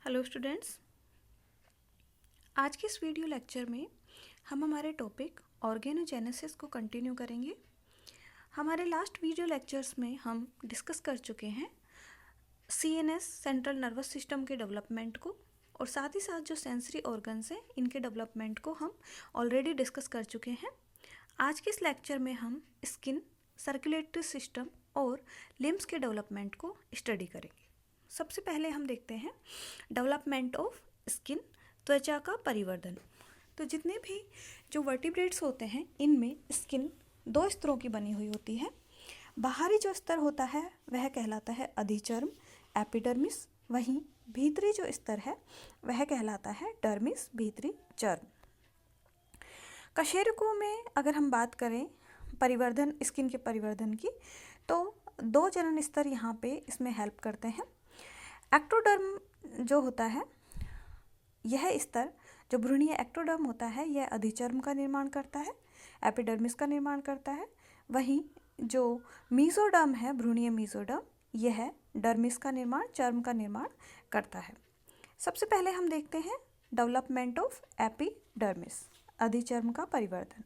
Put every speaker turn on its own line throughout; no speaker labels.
Hello students, आज के इस वीडियो लेक्चर में हम हमारे टॉपिक ऑर्गेनोजेनेसिस को कंटिन्यू करेंगे। हमारे लास्ट वीडियो लेक्चर्स में हम डिस्कस कर चुके हैं सीएनएस सेंट्रल नर्वस सिस्टम के डेवलपमेंट को, और साथ ही साथ जो सेंसरी ऑर्गन्स हैं इनके डेवलपमेंट को हम ऑलरेडी डिस्कस कर चुके हैं। आज के इस लेक्चर में हम स्किन, सर्कुलेटरी सिस्टम और लिम्स के डेवलपमेंट को स्टडी करेंगे। सबसे पहले हम देखते हैं डेवलपमेंट ऑफ स्किन, त्वचा का परिवर्धन। तो जितने भी जो वर्टिब्रेट्स होते हैं इनमें स्किन दो स्तरों की बनी हुई होती है। बाहरी जो स्तर होता है वह कहलाता है अधिचर्म, एपिडर्मिस। वहीं भीतरी जो स्तर है वह कहलाता है डर्मिस, भीतरी चर्म। कशेरुकों में अगर हम बात करें परिवर्धन, स्किन के परिवर्धन की, तो दो जनन स्तर यहाँ पे इसमें हेल्प करते हैं। एक्टोडर्म जो होता है, यह स्तर जो भ्रूणीय एक्टोडर्म होता है यह अधिचर्म का निर्माण करता है, एपिडर्मिस का निर्माण करता है। वहीं जो मीजोडर्म है, भ्रूणीय मीजोडर्म, यह डर्मिस का निर्माण, चर्म का निर्माण करता है। सबसे पहले हम देखते हैं डेवलपमेंट ऑफ एपिडर्मिस, अधिचर्म का परिवर्धन।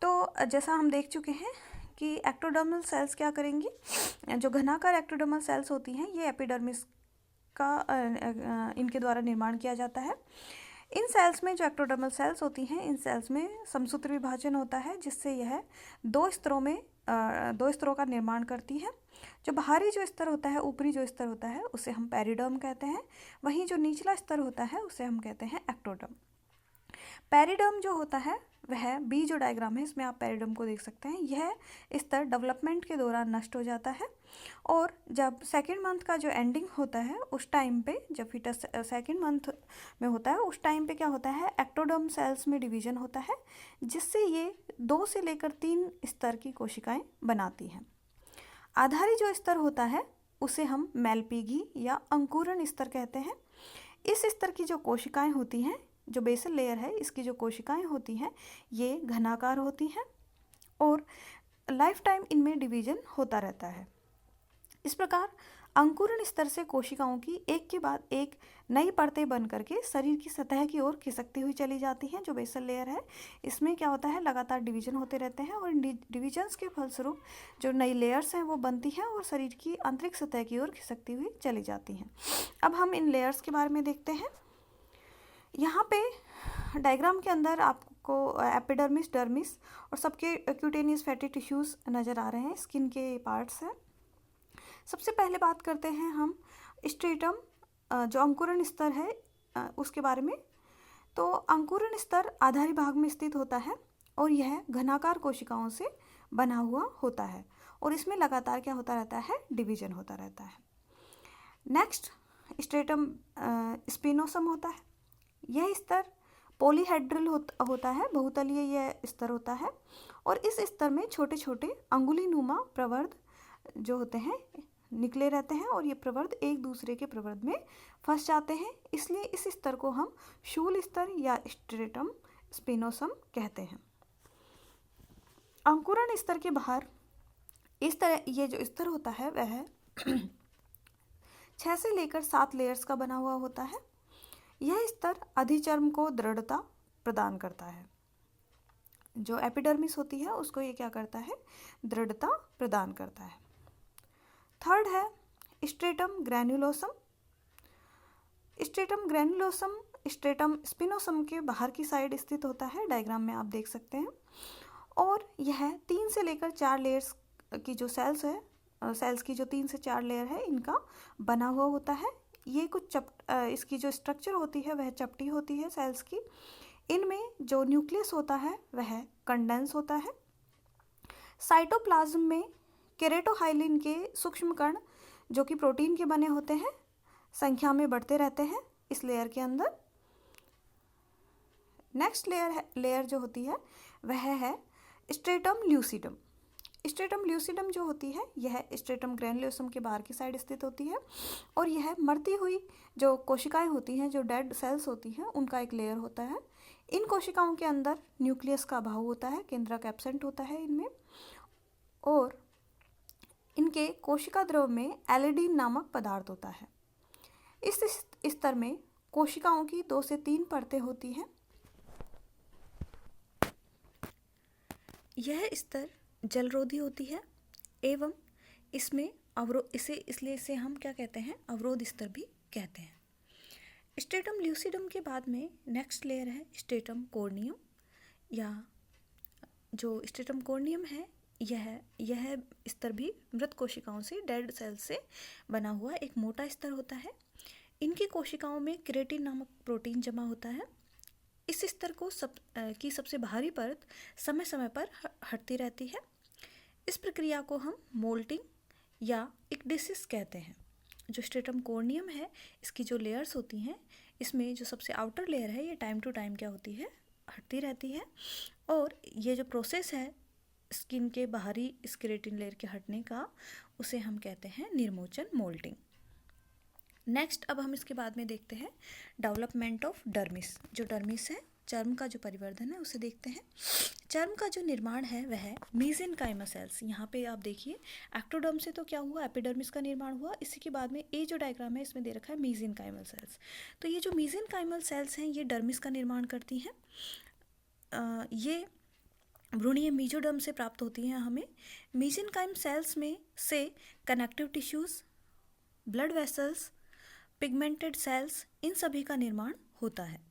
तो जैसा हम देख चुके हैं कि एक्टोडर्मल सेल्स क्या करेंगी, जो घनाकार एक्टोडर्मल सेल्स होती हैं ये एपिडर्मिस का इनके द्वारा निर्माण किया जाता है। इन सेल्स में जो एक्टोडर्मल सेल्स होती हैं इन सेल्स में समसूत्र विभाजन होता है, जिससे यह दो स्तरों का निर्माण करती है। जो बाहरी जो स्तर होता है, ऊपरी जो स्तर होता है उसे हम पेरिडर्म कहते हैं। वहीं जो निचला स्तर होता है उसे हम कहते हैं एक्टोडर्म। पेरिडर्म जो होता है वह बी जो डायग्राम है इसमें आप पेरिडर्म को देख सकते हैं, यह स्तर डेवलपमेंट के दौरान नष्ट हो जाता है। और जब सेकेंड मंथ का जो एंडिंग होता है उस टाइम पे, जब फीटस सेकेंड मंथ में होता है उस टाइम पे क्या होता है, एक्टोडर्म सेल्स में डिवीजन होता है, जिससे ये 2 से लेकर 3 स्तर की कोशिकाएं बनाती हैं। आधारी जो स्तर होता है उसे हम मेलपीगी या अंकुरण स्तर कहते हैं। इस स्तर की जो कोशिकाएं होती हैं, जो बेसल लेयर है इसकी जो कोशिकाएं होती हैं ये घनाकार होती हैं और लाइफ टाइम इनमें डिवीजन होता रहता है। इस प्रकार अंकुरण स्तर से कोशिकाओं की एक के बाद एक नई परतें बन करके शरीर की सतह की ओर खिसकती हुई चली जाती हैं। जो बेसल लेयर है इसमें क्या होता है, लगातार डिवीजन होते रहते हैं और डिवीजन्स के फलस्वरूप जो नई लेयर्स हैं वो बनती हैं और शरीर की आंतरिक सतह की ओर खिसकती हुई चली जाती हैं। अब हम इन लेयर्स के बारे में देखते हैं। यहाँ पे डायग्राम के अंदर आपको एपिडर्मिस, डर्मिस और सबके क्यूटेनियस फैटी टिश्यूज़ नज़र आ रहे हैं, स्किन के पार्ट्स हैं। सबसे पहले बात करते हैं हम स्ट्रेटम, जो अंकुरण स्तर है उसके बारे में। तो अंकुरण स्तर आधारी भाग में स्थित होता है और यह घनाकार कोशिकाओं से बना हुआ होता है और इसमें लगातार क्या होता रहता है, डिवीजन होता रहता है। नेक्स्ट स्ट्रेटम स्पिनोसम होता है। यह स्तर पॉलीहेड्रल होता है, बहुतलीय यह स्तर होता है और इस स्तर में छोटे छोटे अंगुली नुमा प्रवर्ध जो होते हैं निकले रहते हैं और ये प्रवर्ध एक दूसरे के प्रवर्ध में फंस जाते हैं, इसलिए इस स्तर को हम शूल स्तर या स्ट्रेटम स्पिनोसम कहते हैं। अंकुरण स्तर के बाहर इस तरह ये जो स्तर होता है वह 6 से लेकर 7 लेयर्स का बना हुआ होता है। यह स्तर अधिचर्म को दृढ़ता प्रदान करता है। जो एपिडर्मिस होती है उसको ये क्या करता है, दृढ़ता प्रदान करता है। थर्ड है स्ट्रेटम ग्रैन्युलोसम। स्ट्रेटम ग्रैन्युलोसम स्ट्रेटम स्पिनोसम के बाहर की साइड स्थित होता है, डायग्राम में आप देख सकते हैं। और यह 3 से लेकर 4 लेयर्स की जो सेल्स की जो 3 से 4 लेयर है इनका बना हुआ होता है। ये कुछ इसकी जो स्ट्रक्चर होती है वह चपटी होती है सेल्स की। इनमें जो न्यूक्लियस होता है वह कंडेंस होता है। साइटोप्लाज्म में केरेटोहाइलिन के सूक्ष्म कण जो कि प्रोटीन के बने होते हैं संख्या में बढ़ते रहते हैं इस लेयर के अंदर। नेक्स्ट लेयर जो होती है वह है स्ट्रेटम ल्यूसिडम। स्ट्रेटम ल्यूसिडम जो होती है यह स्ट्रेटम ग्रैन्युलोसम के बाहर की साइड स्थित होती है और यह मरती हुई जो कोशिकाएं होती हैं, जो डेड सेल्स होती हैं, उनका एक लेयर होता है। इन कोशिकाओं के अंदर न्यूक्लियस का अभाव होता है, केंद्रक एब्सेंट होता है इनमें, और इनके कोशिका द्रव में एलिडीन नामक पदार्थ होता है। इस स्तर में कोशिकाओं की 2 से 3 परतें होती हैं। यह स्तर जलरोधी होती है एवं इसमें इसे हम क्या कहते हैं, अवरोध स्तर भी कहते हैं। स्ट्रेटम ल्यूसिडम के बाद में नेक्स्ट लेयर है स्ट्रेटम कोर्नियम, या जो स्ट्रेटम कोर्नियम है यह स्तर भी मृत कोशिकाओं से, डेड सेल से बना हुआ एक मोटा स्तर होता है। इनकी कोशिकाओं में क्रेटिन नामक प्रोटीन जमा होता है। इस स्तर को सबसे बाहरी परत समय समय पर हटती रहती है। इस प्रक्रिया को हम मोल्टिंग या इक्डिसिस कहते हैं। जो स्ट्रेटम कोर्नियम है, इसकी जो लेयर्स होती हैं, इसमें जो सबसे आउटर लेयर है ये टाइम टू टाइम क्या होती है, हटती रहती है। और ये जो प्रोसेस है स्किन के बाहरी इस केराटिन लेयर के हटने का, उसे हम कहते हैं निर्मोचन, मोल्टिंग। नेक्स्ट अब हम इसके बाद में देखते हैं डेवलपमेंट ऑफ डर्मिस। जो डर्मिस है, चर्म का जो परिवर्धन है, उसे देखते हैं। चर्म का जो निर्माण है वह है मीजेनकाइमल सेल्स। यहाँ पे आप देखिए एक्टोडर्म से तो क्या हुआ, एपिडर्मिस का निर्माण हुआ। इसी के बाद में ये जो डायग्राम है इसमें दे रखा है मीजेनकाइमल सेल्स। तो ये जो मीजेनकाइमल सेल्स हैं ये डर्मिस का निर्माण करती हैं। ये भ्रूणीय मीजोडर्म से प्राप्त होती हैं हमें। मीजेनकाइम सेल्स में से connective tissues, blood vessels, pigmented cells, इन सभी का निर्माण होता है।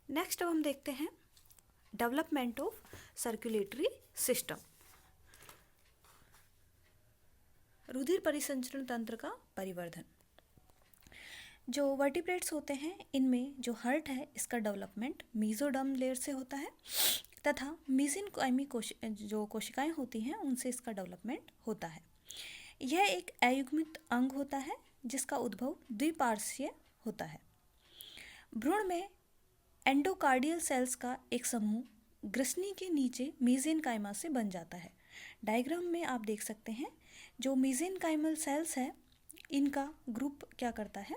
नेक्स्ट अब हम देखते हैं डेवलपमेंट ऑफ सर्कुलेटरी सिस्टम। रुधिर परिसंचरण तंत्र का परिवर्धन। जो वर्टिब्रेट्स होते हैं इनमें जो हार्ट है इसका डेवलपमेंट मीजोडर्म लेयर से होता है, तथा मीजेनकाइमी जो कोशिकाएं होती हैं उनसे इसका डेवलपमेंट होता है। यह एक अयुग्मित अंग होता है जिसका उद्भव द्विपार्श्वीय होता है। भ्रूण में एंडोकार्डियल सेल्स का एक समूह ग्रसनी के नीचे मीजेनकाइमा से बन जाता है। डायग्राम में आप देख सकते हैं जो मीजेनकाइमल सेल्स है इनका ग्रुप क्या करता है,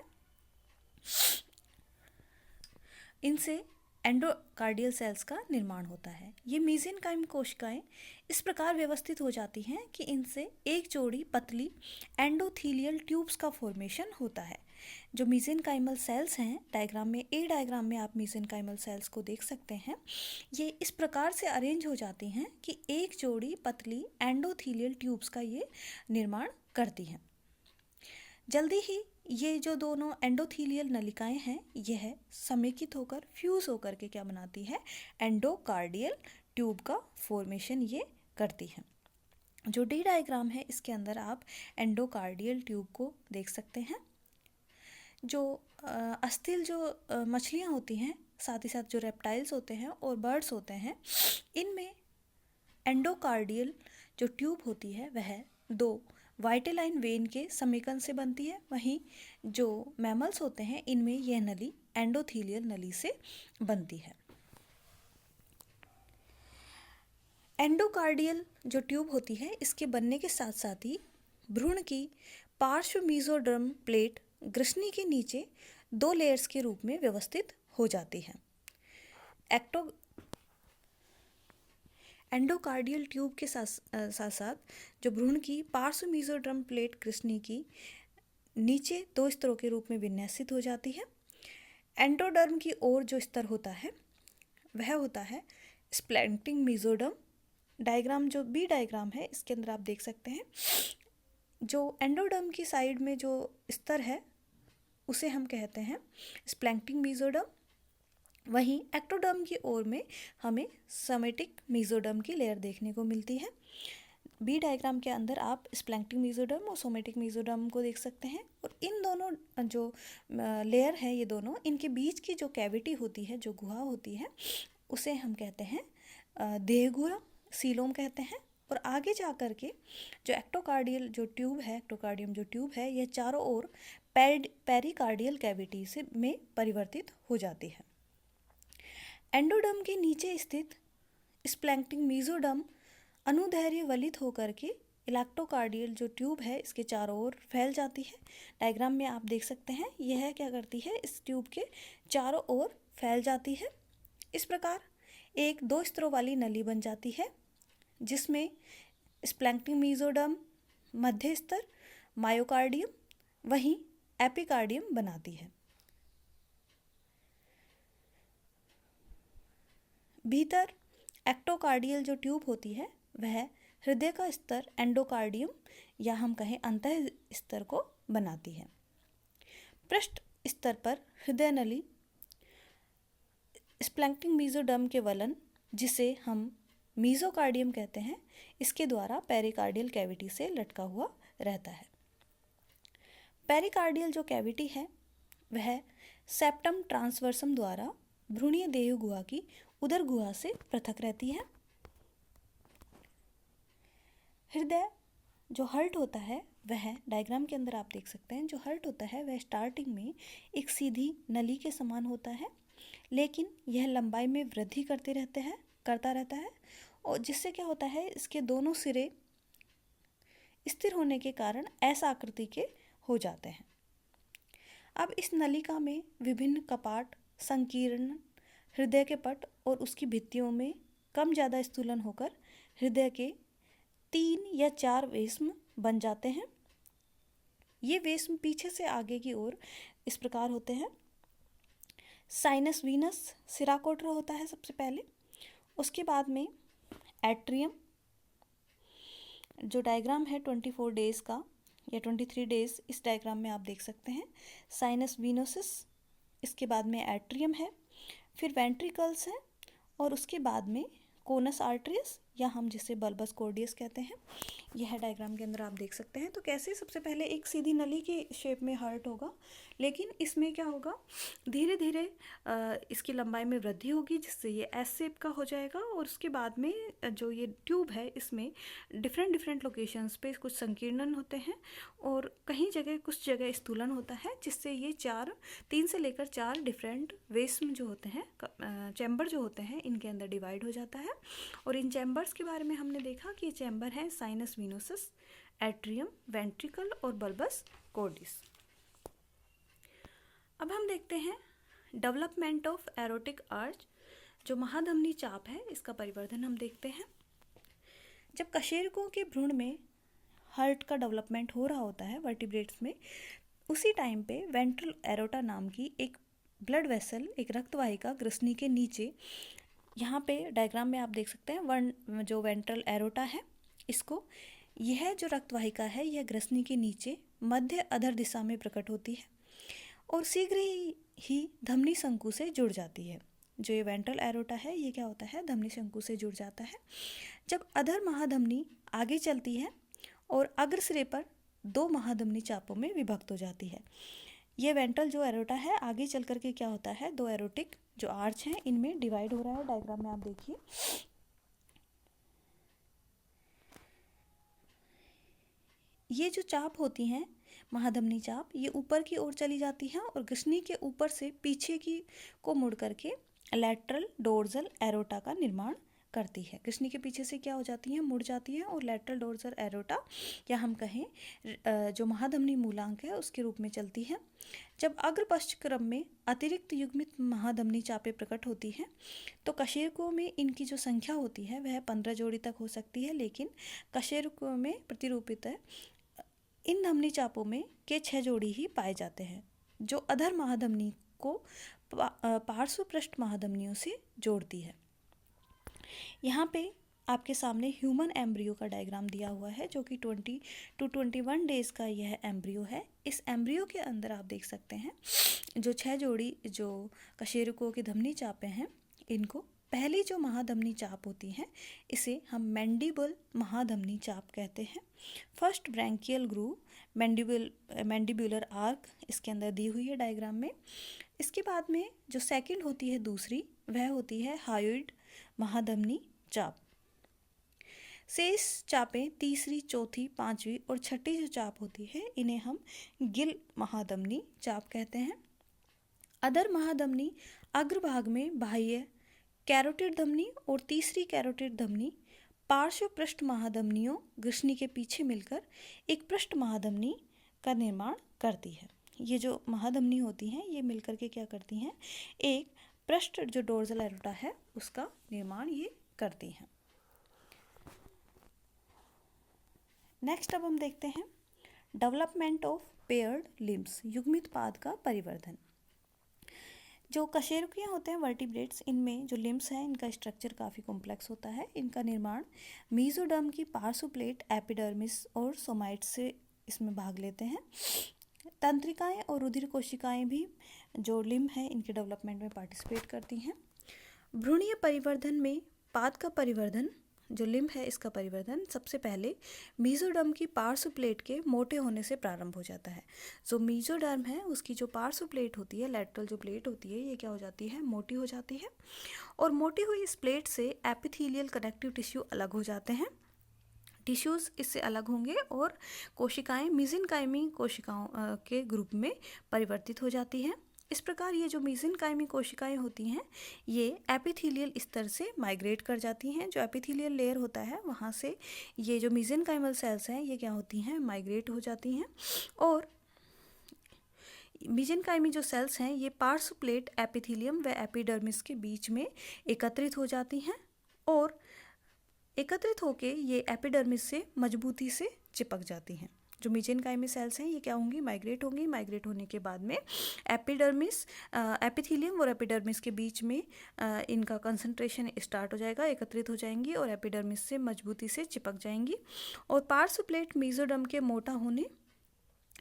इनसे एंडोकार्डियल सेल्स का निर्माण होता है। ये मीजेनकाइम कोशिकाएं इस प्रकार व्यवस्थित हो जाती हैं कि इनसे एक जोड़ी पतली एंडोथीलियल ट्यूब्स का फॉर्मेशन होता है। जो मीजेनकाइमल सेल्स हैं, डायग्राम में आप मीजेनकाइमल सेल्स को देख सकते हैं। ये इस प्रकार से अरेंज हो जाती हैं कि एक जोड़ी पतली एंडोथीलियल ट्यूब्स का ये निर्माण करती हैं। जल्दी ही ये जो दोनों एंडोथीलियल नलिकाएं हैं यह समेकित होकर फ्यूज होकर के क्या बनाती है, एंडोकार्डियल ट्यूब का फॉर्मेशन ये करती हैं। जो डी डायग्राम है इसके अंदर आप एंडोकार्डियल ट्यूब को देख सकते हैं। जो अस्थिल जो मछलियाँ होती हैं, साथ ही साथ जो रेप्टाइल्स होते हैं और बर्ड्स होते हैं, इनमें एंडोकार्डियल जो ट्यूब होती है वह दो वाइटेलाइन वेन के समेकन से बनती है। वहीं जो मैमल्स होते हैं इनमें यह नली एंडोथीलियल नली से बनती है। एंडोकार्डियल जो ट्यूब होती है इसके बनने के साथ साथ ही भ्रूण की पार्श्व मीजोडर्म प्लेट ग्रसनी के नीचे 2 लेयर्स के रूप में व्यवस्थित हो जाती है। एंडोकार्डियल ट्यूब के साथ साथ जो भ्रूण की पार्श्व मीजोडर्म प्लेट ग्रसनी की नीचे 2 स्तरों के रूप में विन्यासित हो जाती है। एंडोडर्म की ओर जो स्तर होता है वह होता है स्प्लैंक्टिंग मीजोडर्म। डायग्राम जो बी डायग्राम है इसके अंदर आप देख सकते हैं जो एंडोडर्म की साइड में जो स्तर है उसे हम कहते हैं स्प्लैंक्टिंग मीजोडर्म। वहीं एक्टोडर्म की ओर में हमें समेटिक मीजोडर्म की लेयर देखने को मिलती है। बी डायग्राम के अंदर आप स्प्लैंक्टिंग मीजोडर्म और सोमेटिक मीजोडर्म को देख सकते हैं। और इन दोनों जो लेयर है ये दोनों, इनके बीच की जो कैविटी होती है, जो गुहा होती है, उसे हम कहते हैं देहगुहा, सीलोम कहते हैं। और आगे जा कर के जो एक्टोकार्डियल जो ट्यूब है, एक्टोकार्डियम जो ट्यूब है, यह चारों ओर पेरिकार्डियल कैविटी से में परिवर्तित हो जाती है। एंडोडर्म के नीचे स्थित स्प्लैंक्टिंग मीजोडर्म अनुदैर्ध्य वलित होकर के इलेक्ट्रोकार्डियल जो ट्यूब है इसके चारों ओर फैल जाती है। डायग्राम में आप देख सकते हैं यह क्या करती है, इस ट्यूब के चारों ओर फैल जाती है। इस प्रकार एक 2 स्तरों वाली नली बन जाती है जिसमें स्प्लैंक्टिंग मीजोडर्म, मध्य स्तर, मायोकार्डियम वहीं एपिकार्डियम बनाती है। भीतर एक्टोकार्डियल जो ट्यूब होती है वह हृदय का स्तर एंडोकार्डियम या हम कहें अंतः स्तर को बनाती है। पृष्ठ स्तर पर हृदय नली स्प्लैंक्टिन मेसोडर्म के वलन, जिसे हम मीजोकार्डियम कहते हैं, इसके द्वारा पेरिकार्डियल कैविटी से लटका हुआ रहता है। पेरिकार्डियल जो कैविटी है वह सेप्टम ट्रांसवर्सम द्वारा भ्रूणीय देह गुहा की उदर गुहा से पृथक रहती है। हृदय जो हर्ट होता है वह डायग्राम के अंदर आप देख सकते हैं, जो हर्ट होता है वह स्टार्टिंग में एक सीधी नली के समान होता है, लेकिन यह लंबाई में वृद्धि करता रहता है और जिससे क्या होता है, इसके दोनों सिरे स्थिर होने के कारण ऐसा आकृति के हो जाते हैं। अब इस नलिका में विभिन्न कपाट, संकीर्ण हृदय के पट और उसकी भित्तियों में कम ज़्यादा स्थूलन होकर हृदय के 3 या 4 वेश्म बन जाते हैं। ये वेश्म पीछे से आगे की ओर इस प्रकार होते हैं। साइनस वीनस सिराकोट्रा होता है सबसे पहले, उसके बाद में एट्रियम, जो डायग्राम है 24 डेज का या 23 डेज, इस डायग्राम में आप देख सकते हैं साइनस वीनोसिस, इसके बाद में एट्रियम है, फिर वेंट्रिकल्स हैं और उसके बाद में कोनस आर्टरीज या हम जिसे बल्बस कॉर्डियस कहते हैं, यह डायग्राम के अंदर आप देख सकते हैं। तो कैसे, सबसे पहले एक सीधी नली की शेप में हार्ट होगा, लेकिन इसमें क्या होगा, धीरे धीरे इसकी लंबाई में वृद्धि होगी जिससे ये एस शेप का हो जाएगा और उसके बाद में जो ये ट्यूब है इसमें डिफरेंट लोकेशंस पे कुछ संकीर्णन होते हैं और कहीं जगह कुछ जगह स्थूलन होता है, जिससे ये 3 से लेकर 4 डिफरेंट वेस्म जो होते हैं, चैम्बर जो होते हैं, इनके अंदर डिवाइड हो जाता है। और इन चैम्बर्स के बारे में हमने देखा कि ये चैम्बर हैं साइनस वीनोसिस, एट्रियम, वेंट्रिकल और बल्बस कॉर्डिस। अब हम देखते हैं डेवलपमेंट ऑफ एरोटिक आर्च, जो महाधमनी चाप है, इसका परिवर्धन हम देखते हैं। जब कशेरुकों के भ्रूण में हार्ट का डेवलपमेंट हो रहा होता है वर्टिब्रेट्स में, उसी टाइम पे वेंट्रल एरोटा नाम की एक ब्लड वेसल, एक रक्तवाहिका ग्रसनी के नीचे, यहाँ पे डायग्राम में आप देख सकते हैं जो वेंट्रल एरोटा है, इसको, यह जो रक्तवाहिका है यह ग्रसनी के नीचे मध्य अधर दिशा में प्रकट होती है और शीघ्र ही धमनी शंकु से जुड़ जाती है। जो ये वेंट्रल एरोटा है ये क्या होता है, धमनी शंकु से जुड़ जाता है। जब अधर महाधमनी आगे चलती है और अग्र सिरे पर 2 महाधमनी चापों में विभक्त हो जाती है। ये वेंट्रल जो एरोटा है आगे चल करके क्या होता है, 2 एरोटिक जो आर्च हैं इनमें डिवाइड हो रहा है। डायग्राम में आप देखिए, ये जो चाप होती हैं महाधमनी चाप, ये ऊपर की ओर चली जाती हैं और ग्रसनी के ऊपर से पीछे की को मुड़ करके लैटरल डोर्सल एरोटा का निर्माण करती है। ग्रसनी के पीछे से क्या हो जाती हैं, मुड़ जाती है और लैटरल डोर्सल एरोटा या हम कहें जो महाधमनी मूलांक है उसके रूप में चलती है। जब अग्र पश्च क्रम में अतिरिक्त युग्मित महाधमनी चापें प्रकट होती हैं तो कशेरुकों में इनकी जो संख्या होती है वह 15 जोड़ी तक हो सकती है, लेकिन कशेरुकों में प्रतिरूपित है इन धमनी चापों में के 6 जोड़ी ही पाए जाते हैं, जो अधर महाधमनी को पार्श्व पृष्ठ महाधमनियों से जोड़ती है। यहाँ पे आपके सामने ह्यूमन एम्ब्रियो का डायग्राम दिया हुआ है, जो कि 20 to 21 डेज का यह एम्ब्रियो है। इस एम्ब्रियो के अंदर आप देख सकते हैं जो 6 जोड़ी जो कशेरुकों की धमनी चापें हैं, इनको पहली जो महाधमनी चाप होती है इसे हम मैंडिबल महाधमनी चाप कहते हैं। First branchial groove, mandibular arc इसके अंदर दी हुई है डायग्राम में। इसके बाद में जो सेकंड होती है दूसरी, वह होती है हायोइड महाधमनी चाप। शेष चापें तीसरी, चौथी, पांचवी और छठी जो चाप होती है इन्हें हम गिल महाधमनी चाप कहते हैं। अधर महाधमनी अग्रभाग में बाह्य कैरोटिड धमनी और तीसरी कैरोटिड धमनी पार्श्व पृष्ठ महाधमनियों ग्रसनी के पीछे मिलकर एक पृष्ठ महाधमनी का निर्माण करती है। ये जो महाधमनी होती हैं ये मिलकर के क्या करती हैं, एक पृष्ठ जो डोर्सल एरोटा है उसका निर्माण ये करती हैं। नेक्स्ट अब हम देखते हैं डेवलपमेंट ऑफ पेयर्ड लिम्स, युग्मित पाद का परिवर्धन। जो कशेरुकियाँ होते हैं वर्टिब्रेट्स, इनमें जो लिम्स हैं इनका स्ट्रक्चर काफ़ी कॉम्प्लेक्स होता है। इनका निर्माण मीजोडर्म की पार्श्व प्लेट, एपिडर्मिस और सोमाइट्स से इसमें भाग लेते हैं। तंत्रिकाएं और रुधिर कोशिकाएं भी जो लिम्ब है इनके डेवलपमेंट में पार्टिसिपेट करती हैं। भ्रूणीय परिवर्धन में पाद का परिवर्धन, जो लिम्ब है इसका परिवर्धन सबसे पहले मीजोडर्म की पार्श्व प्लेट के मोटे होने से प्रारंभ हो जाता है। जो मीजोडर्म है उसकी जो पार्श्व प्लेट होती है, लैटरल जो प्लेट होती है, ये क्या हो जाती है, मोटी हो जाती है। और मोटी हुई इस प्लेट से एपिथेलियल कनेक्टिव टिश्यू अलग हो जाते हैं। टिश्यूज़ इससे अलग होंगे और कोशिकाएं मीजेनकाइमी कोशिकाओं के ग्रुप में परिवर्तित हो जाती हैं। इस प्रकार ये जो मीजेनकाइमी कोशिकाएं होती हैं ये एपिथेलियल स्तर से माइग्रेट कर जाती हैं। जो एपिथेलियल लेयर होता है वहाँ से ये जो मीजेनकाइमल सेल्स हैं ये क्या होती हैं, माइग्रेट हो जाती हैं। और मीजेनकाइमी जो सेल्स हैं ये पार्श्व प्लेट, एपिथेलियम व एपिडर्मिस के बीच में एकत्रित हो जाती हैं और एकत्रित होके ये एपिडर्मिस से मजबूती से चिपक जाती हैं। जो मीजेनकाइमी सेल्स हैं ये क्या होंगी, माइग्रेट होंगी। माइग्रेट होने के बाद में एपिडर्मिस, एपिथेलियम और एपिडर्मिस के बीच में इनका कंसंट्रेशन स्टार्ट हो जाएगा, एकत्रित हो जाएंगी और एपिडर्मिस से मजबूती से चिपक जाएंगी। और पार्श्व प्लेट मीजोडर्म के मोटा होने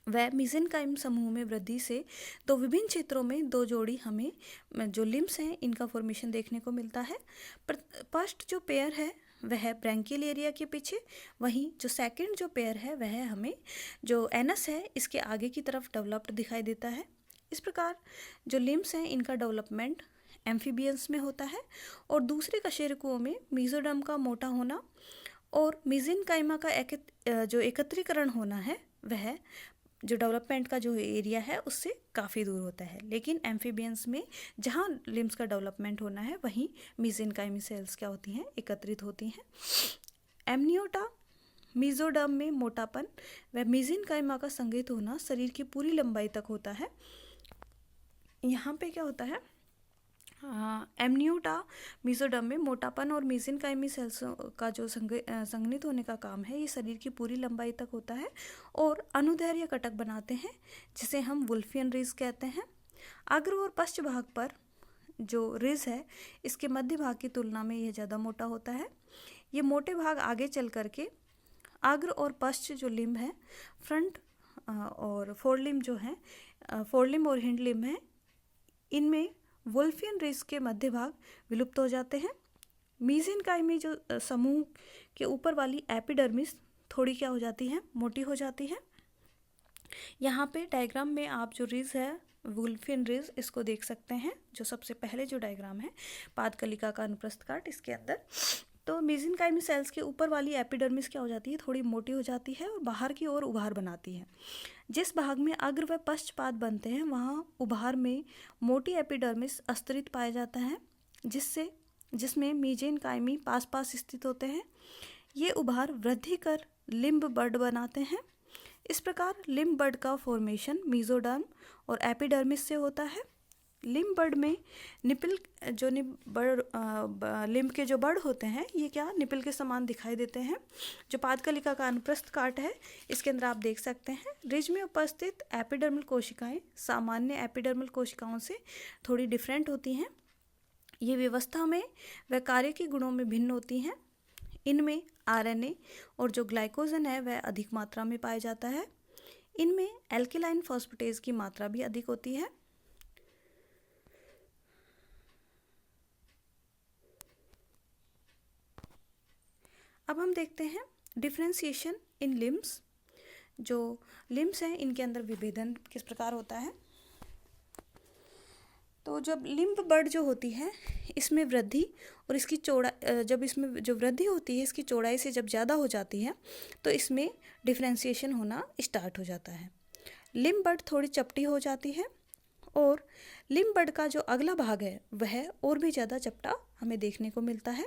व मीजेनकाइम समूह में वृद्धि से तो विभिन्न क्षेत्रों में दो जोड़ी हमें जो लिम्स हैं इनका फॉर्मेशन देखने को मिलता है। फर्स्ट जो पेयर है वह ब्रैंकियल एरिया के पीछे, वहीं जो सेकंड जो पेयर है वह हमें जो एनस है इसके आगे की तरफ डेवलप्ड दिखाई देता है। इस प्रकार जो लिम्स हैं इनका डेवलपमेंट एम्फीबियंस में होता है। और दूसरे कशेरुकों में मीजोडर्म का मोटा होना और मीजेनकाइमा का जो एकत्रीकरण होना है वह जो डेवलपमेंट का जो एरिया है उससे काफ़ी दूर होता है। लेकिन एम्फीबियंस में जहाँ लिम्स का डेवलपमेंट होना है वहीं मीजेनकाइमी सेल्स क्या होती हैं, एकत्रित होती हैं। एमनियोटा मीजोडर्म में मोटापन व मीजेनकाइमा का संघित होना शरीर की पूरी लंबाई तक होता है। यहाँ पे क्या होता है, एमनियोटा मीजोडर्म में मोटापन और मीजेनकाइमी सेल्स का जो संघनित होने का काम है ये शरीर की पूरी लंबाई तक होता है और अनुदैर्घ्य कटक बनाते हैं जिसे हम वुल्फियन रिज कहते हैं। अग्र और पश्च भाग पर जो रिज है इसके मध्य भाग की तुलना में यह ज़्यादा मोटा होता है। ये मोटे भाग आगे चल करके अग्र और पश्च जो लिम्ब है, फ्रंट और फोरलिम्ब जो है, फोरलिम्ब और हिंड लिम्ब है, इनमें वुल्फियन रिज के मध्य भाग विलुप्त हो जाते हैं। मीजेनकाइमी जो समूह के ऊपर वाली एपिडर्मिस थोड़ी क्या हो जाती है, मोटी हो जाती है। यहाँ पे डायग्राम में आप जो रिज है वुल्फियन रिज इसको देख सकते हैं, जो सबसे पहले जो डायग्राम है पादकलिका का अनुप्रस्थ काट इसके अंदर। तो मीजेनकाइमी सेल्स के ऊपर वाली एपिडर्मिस क्या हो जाती है, थोड़ी मोटी हो जाती है और बाहर की ओर उभार बनाती है। जिस भाग में अग्र व पश्चपाद बनते हैं वहाँ उभार में मोटी एपिडर्मिस अस्तरित पाया जाता है जिसमें मीजेनकाइमी पास पास स्थित होते हैं। ये उभार वृद्धि कर लिम्ब बड बनाते हैं। इस प्रकार लिम्ब बड का फॉर्मेशन मीजोडर्म और एपिडर्मिस से होता है। लिम्ब बड में निपल जो लिम्ब के जो बड होते हैं ये क्या निपल के समान दिखाई देते हैं। जो पादकलिका का अनुप्रस्थ काट है इसके अंदर आप देख सकते हैं रिज में उपस्थित एपिडर्मल कोशिकाएं सामान्य एपिडर्मल कोशिकाओं से थोड़ी डिफरेंट होती हैं। ये व्यवस्था में व कार्य के गुणों में भिन्न होती हैं। इनमें आरएनए और जो ग्लाइकोजन है वह अधिक मात्रा में पाया जाता है। इनमें एल्किलाइन फॉस्फेटेज की मात्रा भी अधिक होती है। अब हम देखते हैं डिफरेंशिएशन इन लिम्स। जो लिम्स हैं इनके अंदर विभेदन किस प्रकार होता है। तो जब लिम्ब बड जो होती है इसमें वृद्धि और इसकी जब इसमें जो वृद्धि होती है इसकी चौड़ाई से जब ज़्यादा हो जाती है तो इसमें डिफरेंशिएशन होना स्टार्ट हो जाता है। लिम्ब बड थोड़ी चपटी हो जाती है और लिम्ब बड का जो अगला भाग है वह और भी ज़्यादा चपटा हमें देखने को मिलता है।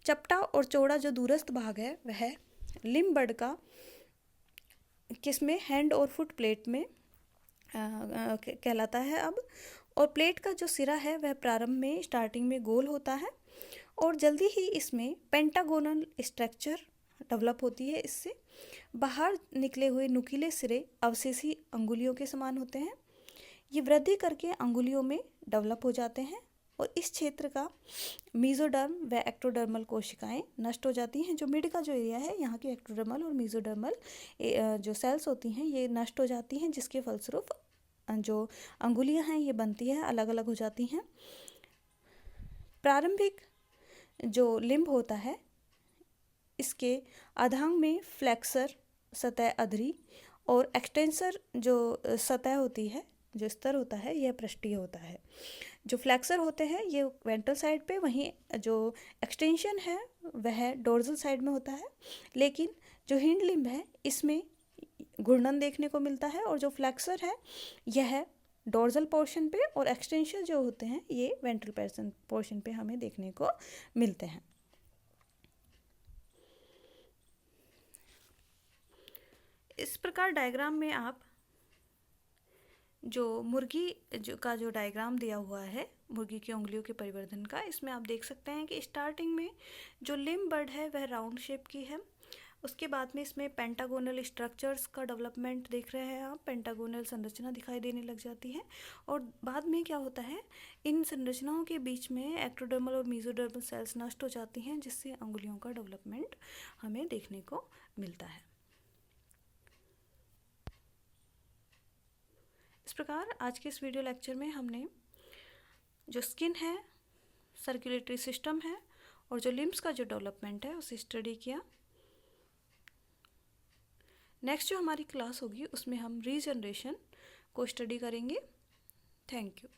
चपटा और चौड़ा जो दूरस्थ भाग है वह लिम्ब बड का किसमें हैंड और फुट प्लेट में कहलाता है अब। और प्लेट का जो सिरा है वह प्रारंभ में स्टार्टिंग में गोल होता है और जल्दी ही इसमें पेंटागोनल स्ट्रक्चर डेवलप होती है इससे। बाहर निकले हुए नुकीले सिरे अवशेषी अंगुलियों के समान होते हैं। ये वृद्धि करके अंगुलियों में डेवलप हो जाते हैं और इस क्षेत्र का मीजोडर्म व एक्टोडर्मल कोशिकाएं नष्ट हो जाती हैं। जो मिड का जो एरिया है, यहाँ की एक्टोडर्मल और मीजोडर्मल जो सेल्स होती हैं ये नष्ट हो जाती हैं, जिसके फलस्वरूप जो अंगुलियां हैं ये बनती है, अलग अलग हो जाती हैं। प्रारंभिक जो लिम्ब होता है इसके आधांग में फ्लेक्सर सतह अधरी और एक्सटेंसर जो सतह होती है, जो स्तर होता है, यह पृष्ठीय होता है। जो फ्लेक्सर होते हैं ये वेंट्रल साइड पे, वहीं जो एक्सटेंशन है वह डोर्सल साइड में होता है। लेकिन जो हिंड लिम्ब है इसमें घूर्णन देखने को मिलता है और जो फ्लेक्सर है यह डोर्सल पोर्शन पे और एक्सटेंशन जो होते हैं ये वेंट्रल पोर्शन पे हमें देखने को मिलते हैं। इस प्रकार डायग्राम में आप जो मुर्गी का जो डायग्राम दिया हुआ है मुर्गी की उंगलियों के परिवर्धन का, इसमें आप देख सकते हैं कि स्टार्टिंग में जो लिम्ब बड है वह राउंड शेप की है। उसके बाद में इसमें पेंटागोनल स्ट्रक्चर्स का डेवलपमेंट देख रहे हैं आप, पेंटागोनल संरचना दिखाई देने लग जाती है। और बाद में क्या होता है, इन संरचनाओं के बीच में एक्टोडर्मल और मीजोडर्मल सेल्स नष्ट हो जाती हैं, जिससे अंगुलियों का डेवलपमेंट हमें देखने को मिलता है। इस प्रकार आज के इस वीडियो लेक्चर में हमने जो स्किन है, सर्कुलेटरी सिस्टम है और जो लिम्ब्स का जो डेवलपमेंट है उसे स्टडी किया। नेक्स्ट जो हमारी क्लास होगी उसमें हम रीजनरेशन को स्टडी करेंगे। Thank you.